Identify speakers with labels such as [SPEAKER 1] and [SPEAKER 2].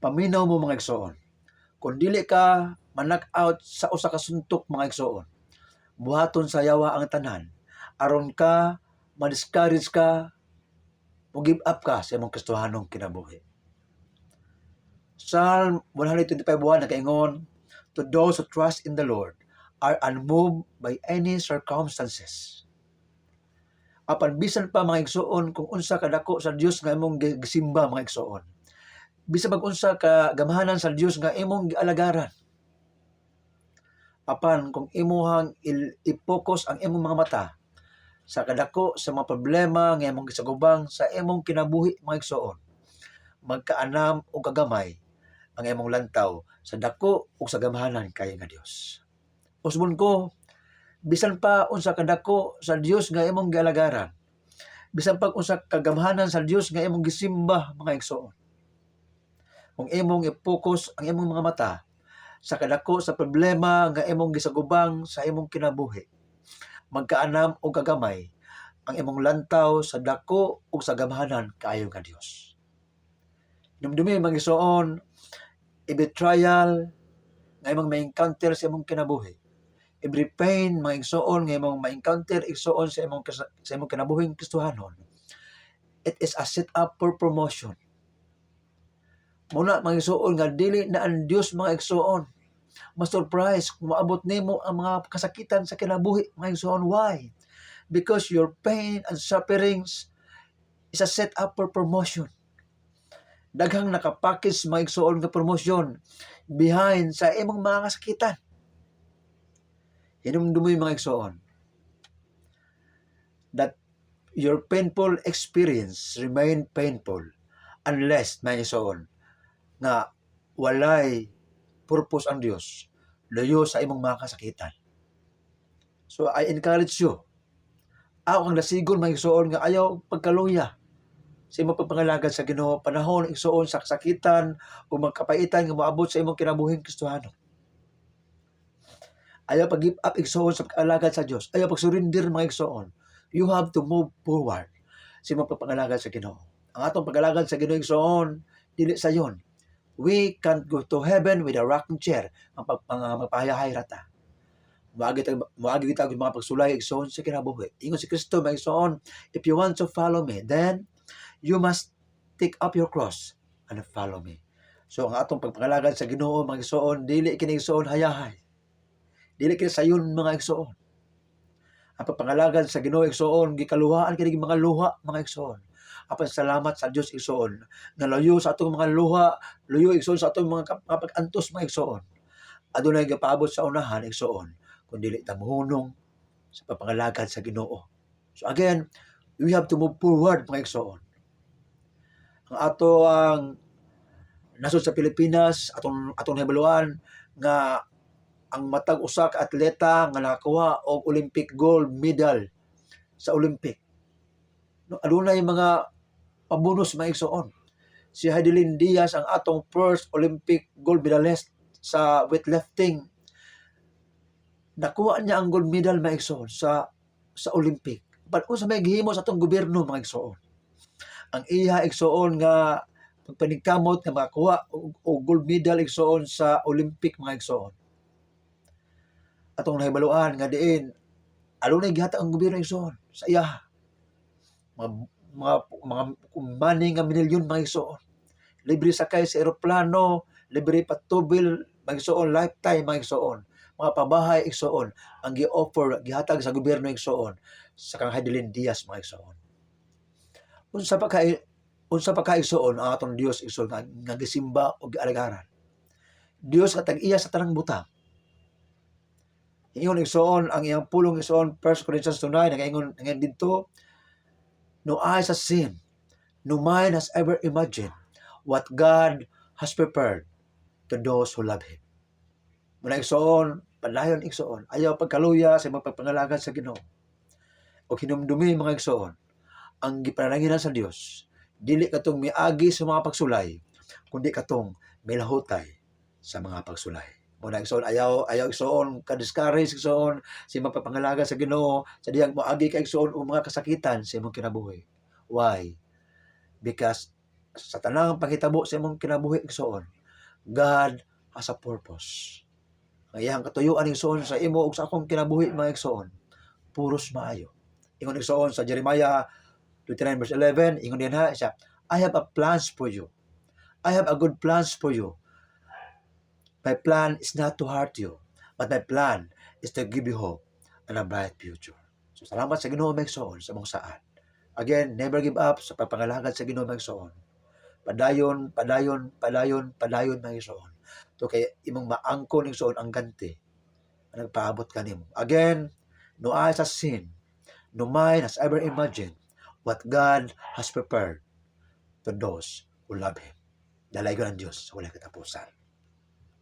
[SPEAKER 1] Paminaw mo mga igsoon. Kung dili ka manak-out sa usa ka suntok mga igsoon, buhaton sa yawa ang tanan aron ka ma-discourage ka o give up ka sa imong Kristohanong kinabuhi. Psalm 125:1 nakaingon, "To those who trust in the Lord are unmoved by any circumstances." Apan bisan pa mga igsoon kung unsa kadako sa Dios nga imong gisimba mga igsoon. Bisan pag unsa ka gamhanan sa Dios nga imong gialagaran. Apan kung imuhang i-focus ang imong mga mata sa kadako sa mga problema nga imong gisagubang sa imong kinabuhi mga igsoon, magkaanam o kagamay ang imong lantaw sa dako ug sa gamhanan kay nga Dios. Usbon ko, bisan pa unsa kadako sa Dios nga imong gialagaran, bisan pa unsa kagamhanan sa Dios nga imong gisimba mga igsoon, kung imong i-focus ang imong mga mata sa kadako sa problema nga imong gisagubang sa imong kinabuhi, magkaanam o kagamay ang imong lantaw sa dako ug sa gamhanan kaayo nga Dios. Dumdumi mga igsoon, every trial nga imong ma-encounter sa imong kinabuhi, every pain mga igsoon nga imong ma-encounter igsoon sa imong kinabuhing Kristohanon, it is a set up for promotion. Muna mga igsoon nga dili na ang Dios mga igsoon ma-surprise kung maabot nimo ang mga kasakitan sa kinabuhi mga igsoon. Why? Because your pain and sufferings is a set up for promotion. Daghang nakapackage mga igsoon nga promotion behind sa imong mga kasakitan. Hinumdumoy mga igsoon that your painful experience remain painful unless mga igsoon nga walay purpose ang Dios layo sa imong mga kasakitan. So I encourage you, ako ang nasigon mga igsoon nga ayaw pagkaluya sa imong pagpangalagad sa Ginoo panahon igsoon sa kasakitan o magkapaitan nga moabot sa imong kinabuhing Kristohano. Ayaw pag-give up igsoon sa pag-alagad sa Dios. Ayaw pag-surrender mga igsoon. You have to move forward sa imong pagpangalagad sa Ginoo. Ang atong pag-alagad sa Ginoo igsoon dili sayon. We can't go to heaven with a rocking chair ang magpahayahay rata. Muagi kita mga pagsulay igsoon sa kinabuhi. Ingon si Kristo mga igsoon, if you want to follow me, then you must take up your cross and follow me. So ang atong pagpangalagad sa Ginoo mga igsoon dili kini igsoon hayahay. Dili kini sayon mga igsoon. Ang pagpangalagad sa Ginoo igsoon gikaluhaan kini mga luha mga igsoon. Apan salamat sa Dios igsoon nga layo sa atong mga luha, layo igsoon sa atong mga pag-antos mga igsoon. Adunay gapaabot sa unahan igsoon kun dili ta mohunong sa pagpangalagad sa Ginoo. So again, we have to move forward mga igsoon. Ang ato ang nasod sa Pilipinas atong nahibaluan nga ang matag usa ka atleta nga nakakuha og Olympic gold medal sa Olympic. No, adunay mga pabonus mga igsoon. Si Heidelin Diaz ang atong first Olympic gold medalist sa weightlifting. Nakuha niya ang gold medal mga igsoon sa Olympic. But unsa may gihimo sa atong gobyerno mga igsoon? Ang iya igsoon nga pagpaningkamot nga makakuha og gold medal igsoon sa Olympic mga igsoon. Atong nahibaluan nga diin adunay gihatag ang gobyerno igsoon sa iya. Mga money nga milyon mga igsoon. Libre sakay sa eroplano, libre patubil mga igsoon, lifetime mga igsoon. Mga pabahay igsoon ang gi-offer gihatag sa gobyerno igsoon sa kang Heidelin Diaz mga igsoon. Unsa pa ka igsoon ang atong Dios igsoon nga gisimba o gialagaran. Dios nga tag-iya sa tanang butang. Ingon igsoon ang iyang pulong igsoon 1 Corinthians 2:9 nagaingon didto, no eyes has seen, no mind has ever imagined what God has prepared to those who love Him. Muna igsoon, padayon igsoon, ayaw pagkaluya sa mga pagpangalagad sa Ginoo. O hinumdumi mga igsoon, ang gipanalanginahan sa Dios, dili katong miagi sa mga pagsulay, kundi katong milahutay sa mga pagsulay. Muna igsoon, ayaw igsoon ka-discourage igsoon sa mga pagpangalagad sa Ginoo, sa diyang moagi ka igsoon o mga kasakitan sa imong kinabuhi. Why? Because sa tanang panghitabo sa imong kinabuhi igsoon, God has a purpose. Ang iyang katuyuan igsoon sa imo ug sa akong kinabuhi mga igsoon, puros maayo. Ingon igsoon sa Jeremiah 29 verse 11, ingon din ha siya, I have a plans for you. I have a good plans for you. My plan is not to hurt you, but my plan is to give you hope and a bright future. So salamat sa Ginoo mga igsoon sa mong saan. Again, never give up sa pagpangalagad sa Ginoo mga igsoon. Padayon, padayon, padayon, padayon mga igsoon. To kay imong maangkon igsoon ang ganti na nagpaabot kanimo. Again, no eyes has seen, no mind has ever imagined what God has prepared to those who love Him. Dalaygon ang Diyos sa walang katapusan.